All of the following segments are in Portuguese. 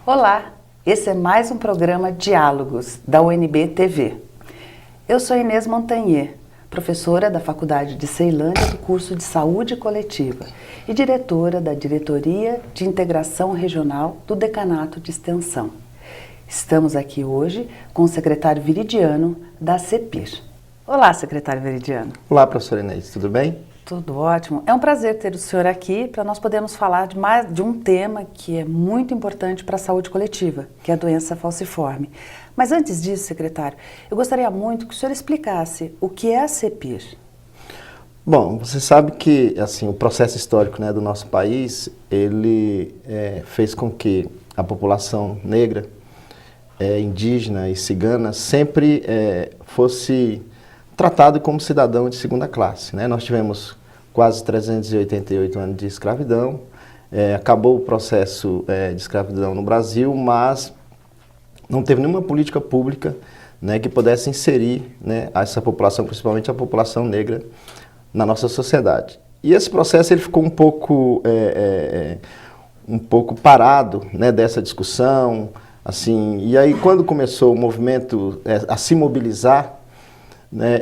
Olá, esse é mais um programa Diálogos da UNB TV. Eu sou Inês Montagnier, professora da Faculdade de Ceilândia do curso de Saúde Coletiva e diretora da Diretoria de Integração Regional do Decanato de Extensão. Estamos aqui hoje com o secretário Viridiano da CEPIR. Olá, secretário Viridiano. Olá, professora Inês, tudo bem? Tudo ótimo. É um prazer ter o senhor aqui para nós podermos falar de um tema que é muito importante para a saúde coletiva, que é a doença falciforme. Mas antes disso, secretário, eu gostaria muito que o senhor explicasse o que é a CEPIR. Bom, você sabe que assim, o processo histórico, do nosso país, ele fez com que a população negra, indígena e cigana sempre fosse tratado como cidadão de segunda classe, né? Nós tivemos quase 388 anos de escravidão, acabou o processo de escravidão no Brasil, mas não teve nenhuma política pública, que pudesse inserir, essa população, principalmente a população negra, na nossa sociedade. E esse processo ele ficou um pouco parado, dessa discussão, assim, e aí quando começou o movimento a se mobilizar,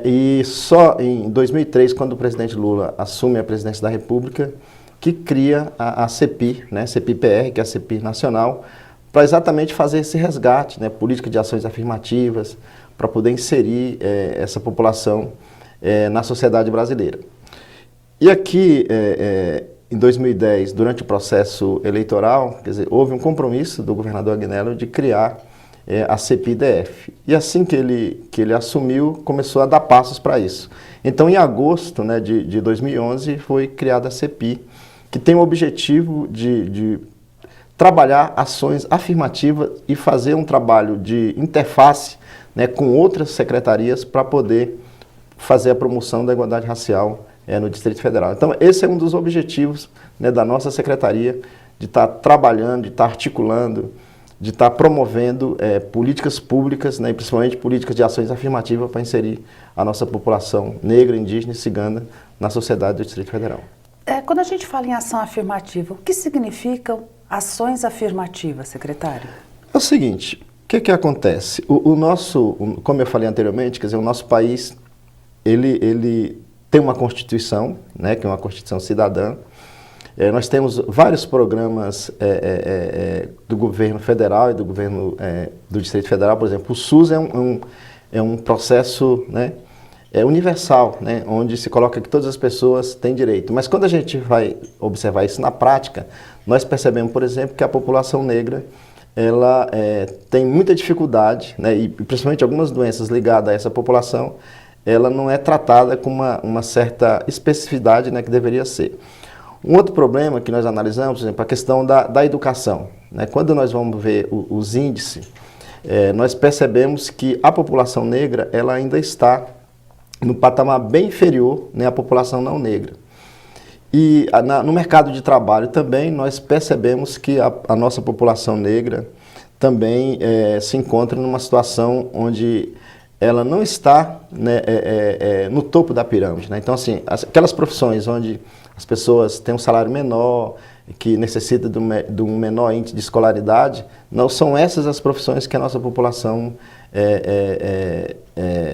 e só em 2003, quando o presidente Lula assume a presidência da República, que cria a CEPIR, CEPIR-PR, que é a CEPIR Nacional, para exatamente fazer esse resgate, política de ações afirmativas, para poder inserir essa população na sociedade brasileira. E aqui, em 2010, durante o processo eleitoral, quer dizer, houve um compromisso do governador Agnello de criar a CEPIR-DF. E assim que ele assumiu, começou a dar passos para isso. Então, em agosto de 2011, foi criada a CEPIR, que tem o objetivo de trabalhar ações afirmativas e fazer um trabalho de interface com outras secretarias para poder fazer a promoção da igualdade racial no Distrito Federal. Então, esse é um dos objetivos da nossa secretaria, de estar trabalhando, de estar articulando, de estar promovendo políticas públicas, e principalmente políticas de ações afirmativas para inserir a nossa população negra, indígena e cigana na sociedade do Distrito Federal. Quando a gente fala em ação afirmativa, o que significam ações afirmativas, secretário? É o seguinte, o que acontece? Como eu falei anteriormente, quer dizer, o nosso país, ele tem uma Constituição, que é uma Constituição cidadã. Nós temos vários programas do governo federal e do governo do Distrito Federal. Por exemplo, o SUS é um processo universal, onde se coloca que todas as pessoas têm direito. Mas quando a gente vai observar isso na prática, nós percebemos, por exemplo, que a população negra ela tem muita dificuldade, e principalmente algumas doenças ligadas a essa população, ela não é tratada com uma certa especificidade que deveria ser. Um outro problema que nós analisamos, por exemplo, a questão da educação. Quando nós vamos ver os índices, nós percebemos que a população negra ela ainda está no patamar bem inferior à população não negra. E no mercado de trabalho também nós percebemos que a nossa população negra também se encontra numa situação onde ela não está no topo da pirâmide. Então, assim, aquelas profissões onde as pessoas têm um salário menor, que necessita de um menor índice de escolaridade, não são essas as profissões que a nossa população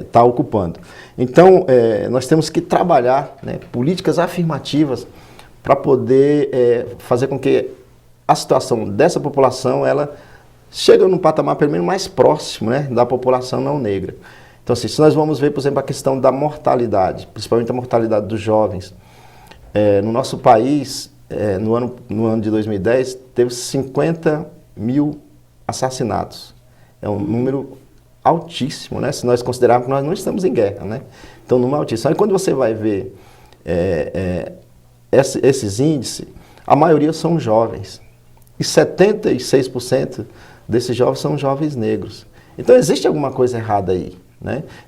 está ocupando. Então, nós temos que trabalhar políticas afirmativas para poder fazer com que a situação dessa população ela chegue num patamar pelo menos mais próximo da população não negra. Então, assim, se nós vamos ver, por exemplo, a questão da mortalidade, principalmente a mortalidade dos jovens, no nosso país, no ano de 2010, teve 50 mil assassinatos. É um número altíssimo, se nós considerarmos que nós não estamos em guerra. Então, um número altíssimo. Aí, quando você vai ver esses índices, a maioria são jovens. E 76% desses jovens são jovens negros. Então, existe alguma coisa errada aí.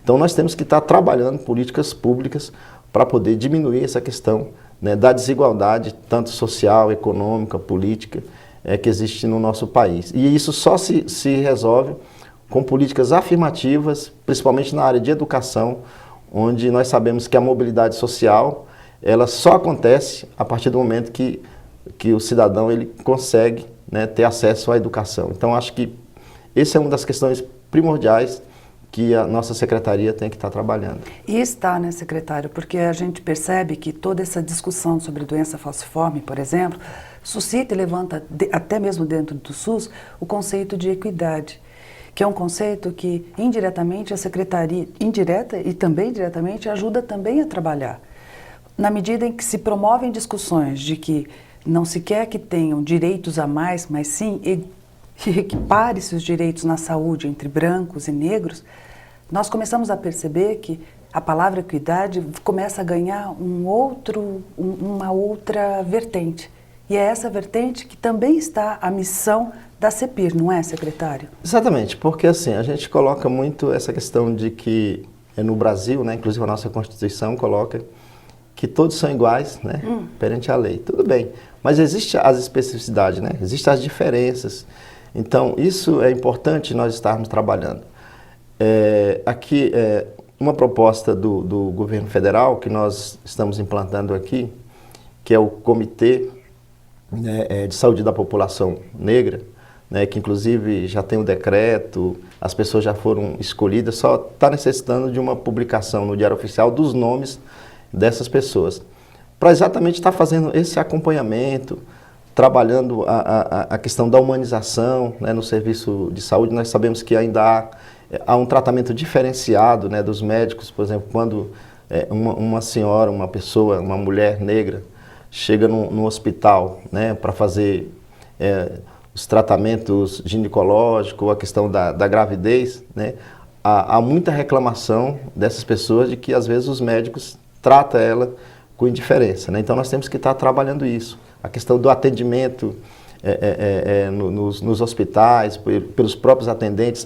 Então, nós temos que estar trabalhando políticas públicas para poder diminuir essa questão da desigualdade, tanto social, econômica, política, que existe no nosso país. E isso só se resolve com políticas afirmativas, principalmente na área de educação, onde nós sabemos que a mobilidade social ela só acontece a partir do momento que o cidadão ele consegue né, ter acesso à educação. Então, acho que essa é uma das questões primordiais que a nossa secretaria tem que estar trabalhando. E está, né, secretário? Porque a gente percebe que toda essa discussão sobre doença falciforme, por exemplo, suscita e levanta, até mesmo dentro do SUS, o conceito de equidade, que é um conceito que indiretamente a secretaria, indireta e também diretamente, ajuda também a trabalhar. Na medida em que se promovem discussões de que não se quer que tenham direitos a mais, mas sim equipare-se os direitos na saúde entre brancos e negros, nós começamos a perceber que a palavra equidade começa a ganhar uma outra vertente. E é essa vertente que também está a missão da CEPIR, não é, secretário? Exatamente, porque assim, a gente coloca muito essa questão de que no Brasil, né, inclusive a nossa Constituição coloca que todos são iguais, né, perante a lei. Tudo bem, mas existem as especificidades, né, existem as diferenças. Então, isso é importante nós estarmos trabalhando. Aqui, uma proposta do governo federal que nós estamos implantando aqui, que é o Comitê, né, de Saúde da População Negra, né, que inclusive já tem um decreto, as pessoas já foram escolhidas, só está necessitando de uma publicação no Diário Oficial dos nomes dessas pessoas, para exatamente estar fazendo esse acompanhamento, trabalhando a questão da humanização, né, no serviço de saúde. Nós sabemos que ainda há um tratamento diferenciado, né, dos médicos, por exemplo, quando uma senhora, uma pessoa, uma mulher negra chega no hospital, né, para fazer os tratamentos ginecológicos, a questão da gravidez, né, há muita reclamação dessas pessoas de que às vezes os médicos tratam ela com indiferença, né? Então nós temos que estar trabalhando isso. A questão do atendimento nos hospitais, pelos próprios atendentes,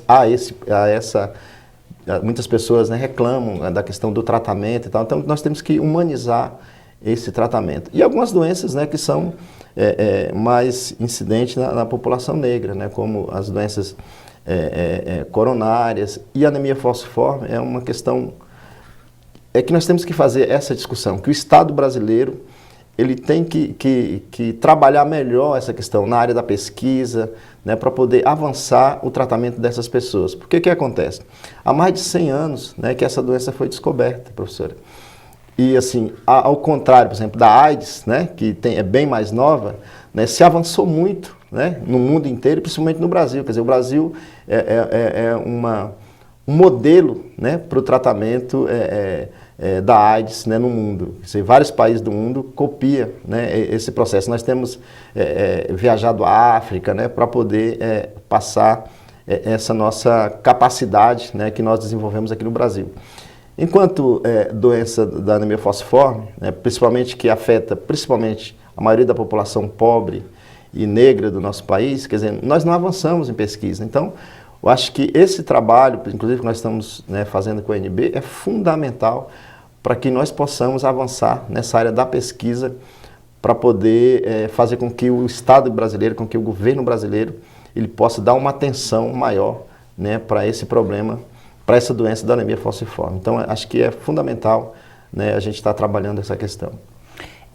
muitas pessoas, né, reclamam da questão do tratamento e tal. Então nós temos que humanizar esse tratamento. E algumas doenças, né, que são mais incidentes na população negra, né, como as doenças coronárias e anemia falciforme é uma questão que nós temos que fazer essa discussão, que o Estado brasileiro ele tem que trabalhar melhor essa questão na área da pesquisa, né, para poder avançar o tratamento dessas pessoas. Porque o que acontece? Há mais de 100 anos, né, que essa doença foi descoberta, professora. E assim, ao contrário, por exemplo, da AIDS, né, que é bem mais nova, né, se avançou muito, né, no mundo inteiro, principalmente no Brasil. Quer dizer, o Brasil é um modelo, né, para o tratamento da AIDS, né, no mundo. Vários países do mundo copiam, né, esse processo. Nós temos viajado à África, né, para poder passar essa nossa capacidade, né, que nós desenvolvemos aqui no Brasil. Enquanto doença da anemia falciforme, né, principalmente que afeta principalmente a maioria da população pobre e negra do nosso país, quer dizer, nós não avançamos em pesquisa. Então, eu acho que esse trabalho, inclusive que nós estamos, né, fazendo com a UNB, é fundamental para que nós possamos avançar nessa área da pesquisa para poder fazer com que o Estado brasileiro, com que o governo brasileiro, ele possa dar uma atenção maior, né, para esse problema, para essa doença da anemia falciforme. Então, acho que é fundamental, né, a gente estar trabalhando essa questão.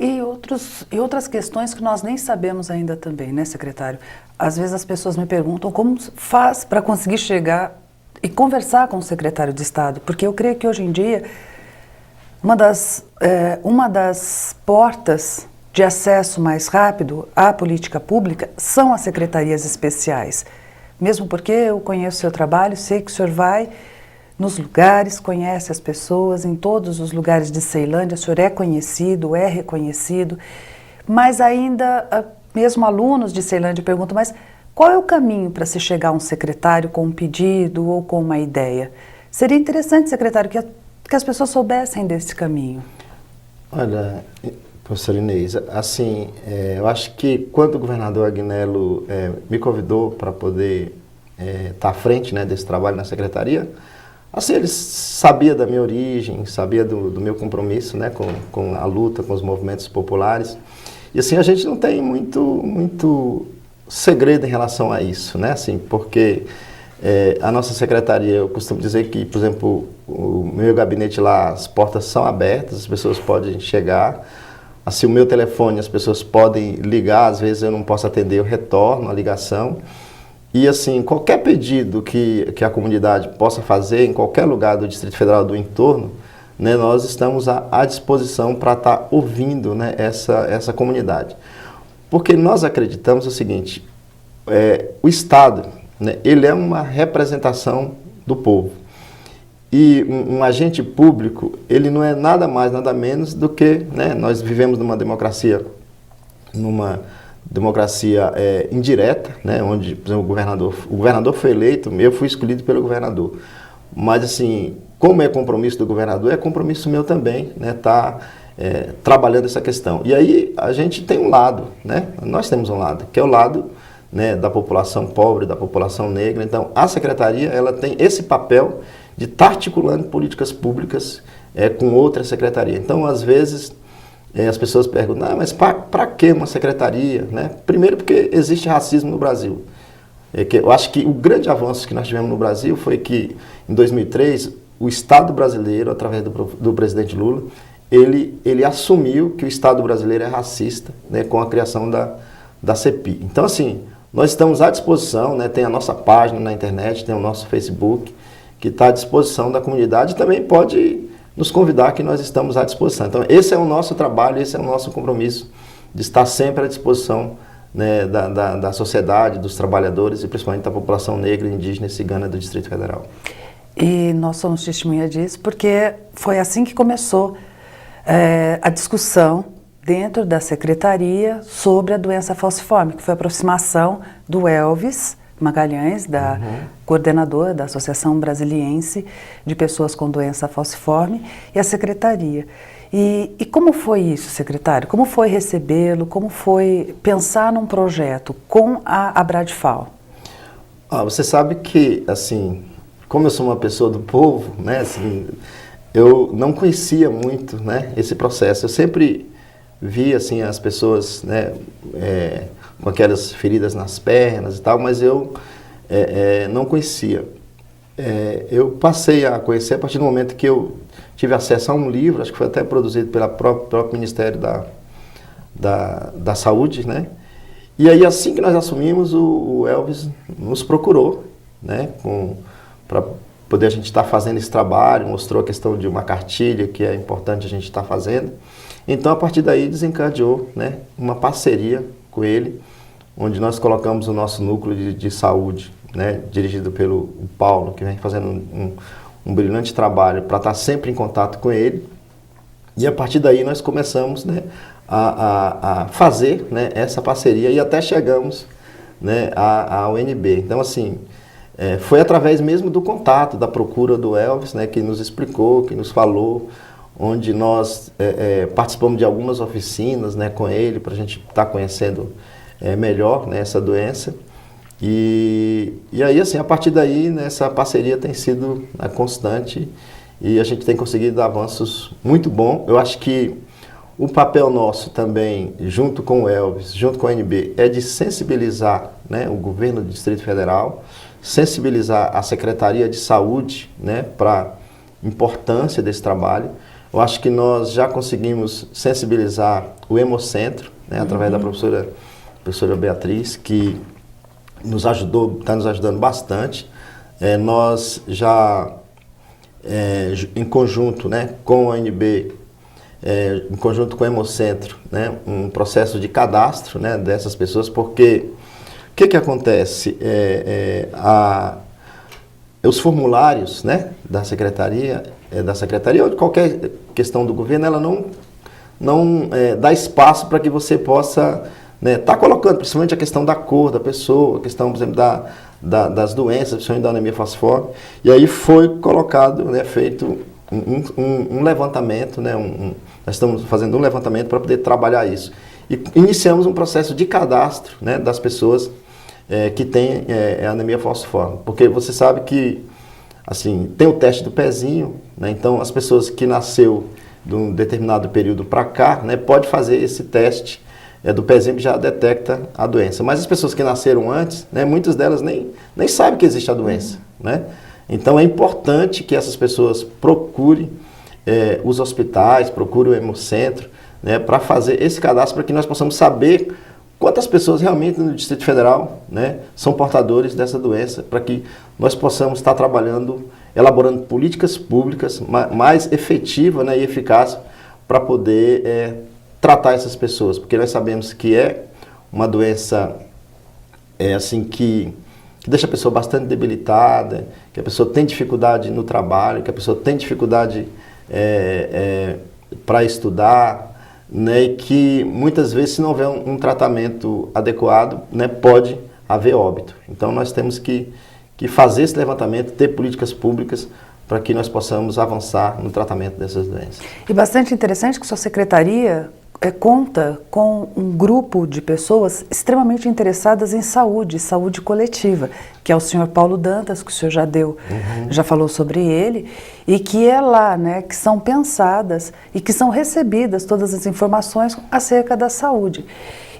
E outras questões que nós nem sabemos ainda também, né, secretário? Às vezes as pessoas me perguntam como faz para conseguir chegar e conversar com o secretário de Estado, porque eu creio que hoje em dia uma das portas de acesso mais rápido à política pública são as secretarias especiais. Mesmo porque eu conheço o seu trabalho, sei que o senhor vai nos lugares, conhece as pessoas, em todos os lugares de Ceilândia, o senhor é conhecido, é reconhecido, mas ainda, mesmo alunos de Ceilândia perguntam, mas qual é o caminho para se chegar a um secretário com um pedido ou com uma ideia? Seria interessante, secretário, que as pessoas soubessem desse caminho. Olha, professora Inês, assim, eu acho que quando o governador Agnello me convidou para poder estar à frente, né, desse trabalho na secretaria, assim, ele sabia da minha origem, sabia do meu compromisso, né, com a luta, com os movimentos populares. E assim, a gente não tem muito segredo em relação a isso, né, assim, porque a nossa secretaria, eu costumo dizer que, por exemplo, o meu gabinete lá, as portas são abertas, as pessoas podem chegar. assim, o meu telefone, as pessoas podem ligar, às vezes eu não posso atender, eu retorno a ligação. E assim, qualquer pedido que a comunidade possa fazer em qualquer lugar do Distrito Federal do entorno, né, nós estamos à disposição para estar ouvindo, né, essa comunidade. Porque nós acreditamos o seguinte, o Estado, né, ele é uma representação do povo. E um agente público, ele não é nada mais, nada menos do que, né, nós vivemos numa democracia indireta, né, onde, por exemplo, o governador foi eleito, eu fui escolhido pelo governador. Mas, assim, como é compromisso do governador, é compromisso meu também, né, trabalhando essa questão. E aí a gente tem um lado, né, nós temos um lado, que é o lado, né, da população pobre, da população negra. Então, a secretaria, ela tem esse papel de estar articulando políticas públicas com outra secretaria. Então, às vezes, as pessoas perguntam, mas para que uma secretaria? Né? Primeiro porque existe racismo no Brasil. Eu acho que o grande avanço que nós tivemos no Brasil foi que, em 2003, o Estado brasileiro, através do presidente Lula, ele assumiu que o Estado brasileiro é racista, né, com a criação da CEPI. Então, assim, nós estamos à disposição, né, tem a nossa página na internet, tem o nosso Facebook, que está à disposição da comunidade, e também pode nos convidar, que nós estamos à disposição. Então, esse é o nosso trabalho, esse é o nosso compromisso, de estar sempre à disposição, né, da sociedade, dos trabalhadores, e principalmente da população negra, indígena e cigana do Distrito Federal. E nós somos testemunha disso, porque foi assim que começou a discussão dentro da secretaria sobre a doença falciforme, que foi a aproximação do Elvis Magalhães, coordenador da Associação Brasiliense de Pessoas com Doença Falciforme, e a secretaria. E como foi isso, secretário? Como foi recebê-lo? Como foi pensar num projeto com a Bradfal? Você sabe que, assim, como eu sou uma pessoa do povo, né, assim, eu não conhecia muito, né, esse processo. Eu sempre vi, assim, as pessoas, né, com aquelas feridas nas pernas e tal, mas eu não conhecia. Eu passei a conhecer a partir do momento que eu tive acesso a um livro, acho que foi até produzido pelo próprio Ministério da Saúde, né? E aí, assim que nós assumimos, o Elvis nos procurou, né, para poder a gente estar fazendo esse trabalho, mostrou a questão de uma cartilha que é importante a gente estar fazendo. Então, a partir daí, desencadeou, né, uma parceria com ele, onde nós colocamos o nosso núcleo de saúde, né, dirigido pelo Paulo, que vem fazendo um brilhante trabalho para estar sempre em contato com ele. E a partir daí nós começamos, né, a fazer, né, essa parceria e até chegamos, né, à UNB. Então, assim, foi através mesmo do contato, da procura do Elvis, né, que nos explicou, que nos falou, onde nós participamos de algumas oficinas, né, com ele, para a gente estar conhecendo melhor, né, essa doença. E aí, assim, a partir daí, né, essa parceria tem sido constante e a gente tem conseguido avanços muito bons. Eu acho que o papel nosso também, junto com o Elvis, junto com a ANB, é de sensibilizar, né, o governo do Distrito Federal, sensibilizar a Secretaria de Saúde, né, para a importância desse trabalho. Eu acho que nós já conseguimos sensibilizar o Hemocentro, né, através da professora Beatriz, que nos ajudou, está nos ajudando bastante. Nós já, em conjunto, né, com a ANB, em conjunto com o Hemocentro, né, um processo de cadastro, né, dessas pessoas, porque o que acontece? Os formulários, né, da secretaria ou de qualquer questão do governo, ela não dá espaço para que você possa, né, tá colocando, principalmente a questão da cor da pessoa, a questão, por exemplo, das doenças, principalmente da anemia falciforme. E aí foi colocado, né, feito um levantamento, né, nós estamos fazendo um levantamento para poder trabalhar isso. E iniciamos um processo de cadastro, né, das pessoas que têm anemia falciforme. Porque você sabe que, assim, tem o teste do pezinho, né, então as pessoas que nasceu de um determinado período para cá, né, pode fazer esse teste do pezinho que já detecta a doença. Mas as pessoas que nasceram antes, né, muitas delas nem sabem que existe a doença, né? Então é importante que essas pessoas procurem os hospitais, procurem o Hemocentro, né, para fazer esse cadastro, para que nós possamos saber quantas pessoas realmente no Distrito Federal, né, são portadores dessa doença, para que nós possamos estar trabalhando, elaborando políticas públicas mais efetivas, né, e eficazes para poder tratar essas pessoas, porque nós sabemos que é uma doença assim que deixa a pessoa bastante debilitada, que a pessoa tem dificuldade no trabalho, que a pessoa tem dificuldade para estudar, né, e que muitas vezes, se não houver um tratamento adequado, né, pode haver óbito. Então nós temos que fazer esse levantamento, ter políticas públicas para que nós possamos avançar no tratamento dessas doenças. E bastante interessante que sua secretaria conta com um grupo de pessoas extremamente interessadas em saúde coletiva, que é o senhor Paulo Dantas, que o senhor já falou sobre ele, e que é lá, né, que são pensadas e que são recebidas todas as informações acerca da saúde.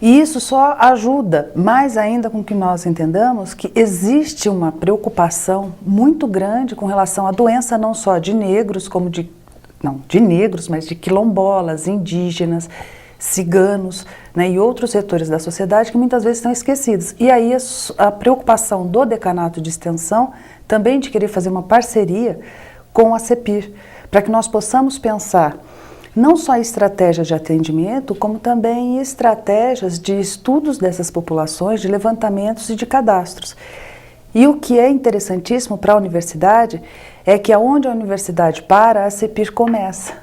E isso só ajuda mais ainda com que nós entendamos que existe uma preocupação muito grande com relação à doença não só de negros, como de negros, mas de quilombolas, indígenas, ciganos, né, e outros setores da sociedade que muitas vezes estão esquecidos. E aí a preocupação do Decanato de Extensão também de querer fazer uma parceria com a CEPIR, para que nós possamos pensar não só estratégias de atendimento, como também estratégias de estudos dessas populações, de levantamentos e de cadastros. E o que é interessantíssimo para a universidade é que aonde a universidade para, a CEPIR começa.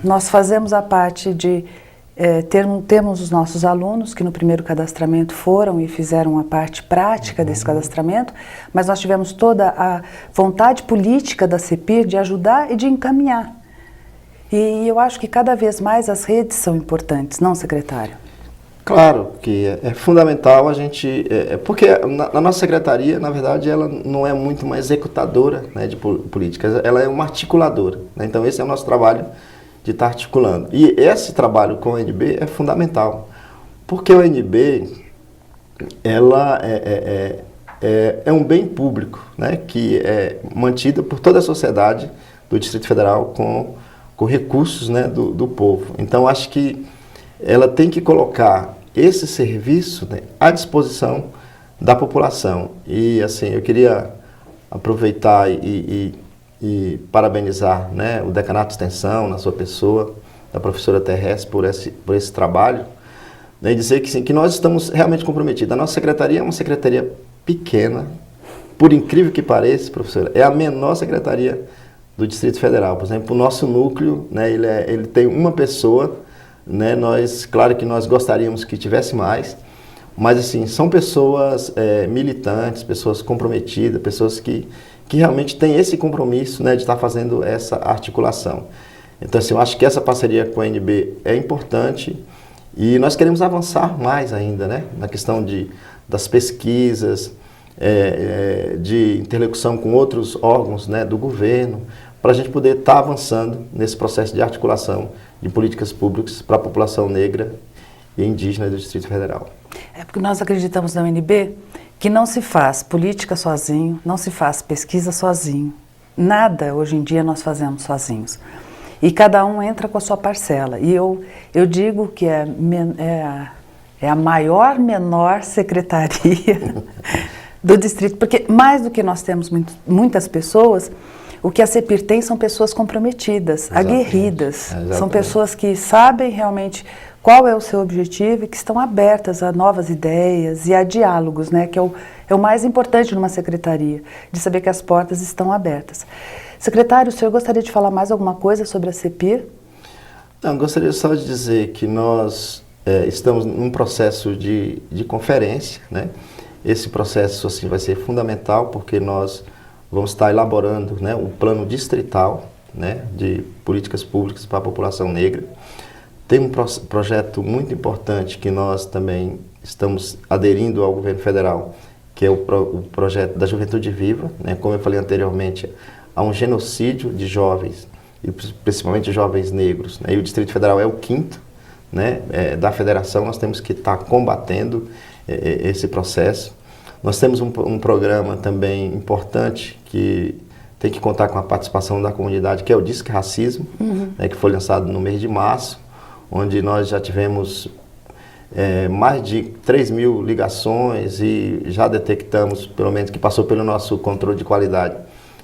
Nós fazemos a parte de temos os nossos alunos que no primeiro cadastramento foram e fizeram a parte prática desse cadastramento, mas nós tivemos toda a vontade política da CEPIR de ajudar e de encaminhar. E eu acho que cada vez mais as redes são importantes, não, secretário? Claro que é fundamental a gente, porque na nossa secretaria, na verdade, ela não é muito uma executadora, né, de políticas, ela é uma articuladora, né? Então esse é o nosso trabalho de estar articulando. E esse trabalho com o ONB é fundamental, porque o ONB ela é um bem público, né, que é mantido por toda a sociedade do Distrito Federal com recursos, né, do povo. Então acho que ela tem que colocar esse serviço, né, à disposição da população. E assim, eu queria aproveitar e parabenizar, né, o Decanato de Extensão, na sua pessoa, da professora Terrestre, por esse trabalho, né, e dizer que, sim, que nós estamos realmente comprometidos. A nossa secretaria é uma secretaria pequena, por incrível que pareça, professora, é a menor secretaria do Distrito Federal. Por exemplo, o nosso núcleo, né, ele tem uma pessoa, né, claro que nós gostaríamos que tivesse mais, mas assim, são pessoas militantes, pessoas comprometidas, pessoas que realmente têm esse compromisso, né, de estar fazendo essa articulação. Então assim, eu acho que essa parceria com a ONB é importante e nós queremos avançar mais ainda, né, na questão das pesquisas, de interlocução com outros órgãos, né, do governo, para a gente poder estar avançando nesse processo de articulação de políticas públicas para a população negra e indígena do Distrito Federal. É porque nós acreditamos na UNB que não se faz política sozinho, não se faz pesquisa sozinho. Nada hoje em dia nós fazemos sozinhos. E cada um entra com a sua parcela. E eu digo que é a menor secretaria do distrito, porque mais do que nós temos muitas pessoas, o que a CEPIR tem são pessoas comprometidas, Exatamente. Aguerridas. Exatamente. São pessoas que sabem realmente qual é o seu objetivo e que estão abertas a novas ideias e a diálogos, né? Que é o mais importante numa secretaria, de saber que as portas estão abertas. Secretário, o senhor gostaria de falar mais alguma coisa sobre a CEPIR? Não, gostaria só de dizer que nós estamos num processo de conferência, né? Esse processo assim, vai ser fundamental porque nós vamos estar elaborando, né, um plano distrital, né, de políticas públicas para a população negra. Tem um projeto muito importante que nós também estamos aderindo ao governo federal, que é o projeto da Juventude Viva, né? Como eu falei anteriormente, há um genocídio de jovens, e principalmente jovens negros, né? E o Distrito Federal é o 5º, né, da federação. Nós temos que estar combatendo esse processo. Nós temos um programa também importante que tem que contar com a participação da comunidade, que é o Disque Racismo, né, que foi lançado no mês de março, onde nós já tivemos mais de 3.000 ligações e já detectamos, pelo menos que passou pelo nosso controle de qualidade,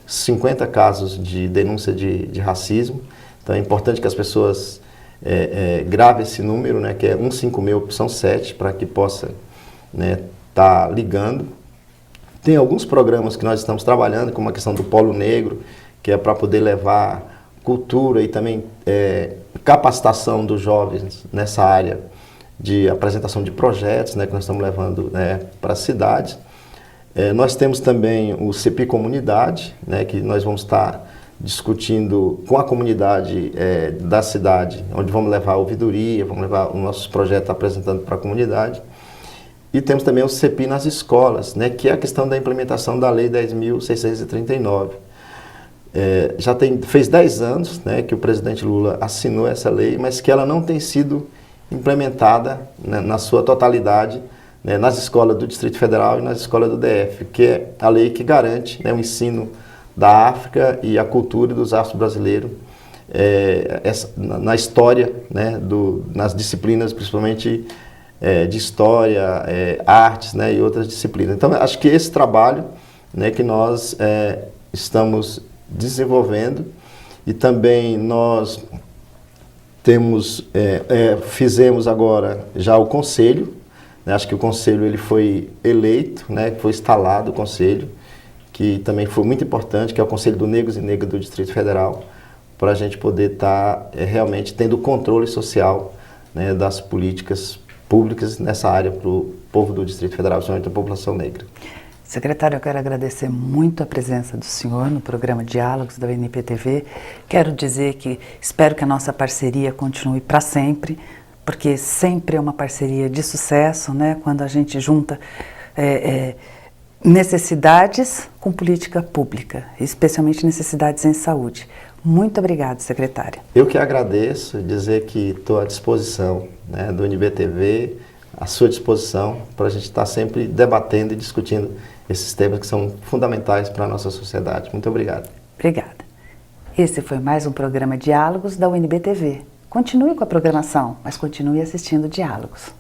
50 casos de denúncia de racismo. Então é importante que as pessoas gravem esse número, né, que é 150.000, opção 7, para que possa tá ligando. Tem alguns programas que nós estamos trabalhando, como a questão do Polo Negro, que é para poder levar cultura e também capacitação dos jovens nessa área de apresentação de projetos, né, que nós estamos levando para as cidades. Nós temos também o CEPI Comunidade, né, que nós vamos estar discutindo com a comunidade da cidade, onde vamos levar a ouvidoria, vamos levar os nossos projetos apresentando para a comunidade. E temos também o CEPI nas escolas, né, que é a questão da implementação da Lei 10.639. Fez 10 anos, né, que o presidente Lula assinou essa lei, mas que ela não tem sido implementada, né, na sua totalidade, né, nas escolas do Distrito Federal e nas escolas do DF, que é a lei que garante, né, o ensino da África e a cultura dos afro-brasileiros na história, né, nas disciplinas, principalmente de história, artes, né, e outras disciplinas. Então, acho que esse trabalho, né, que nós estamos desenvolvendo, e também nós fizemos agora já o conselho, né, acho que o conselho ele foi eleito, né, foi instalado o conselho, que também foi muito importante, que é o Conselho do Negros e Negras do Distrito Federal, para a gente poder estar realmente tendo o controle social, né, das políticas públicas nessa área para o povo do Distrito Federal, principalmente a população negra. Secretário, eu quero agradecer muito a presença do senhor no programa Diálogos da UNP-TV. Quero dizer que espero que a nossa parceria continue para sempre, porque sempre é uma parceria de sucesso, né? Quando a gente junta necessidades com política pública, especialmente necessidades em saúde. Muito obrigada, secretária. Eu que agradeço, dizer que estou à disposição, né, do UNB-TV, à sua disposição, para a gente estar sempre debatendo e discutindo esses temas que são fundamentais para a nossa sociedade. Muito obrigado. Obrigada. Esse foi mais um programa Diálogos da UNB-TV. Continue com a programação, mas continue assistindo Diálogos.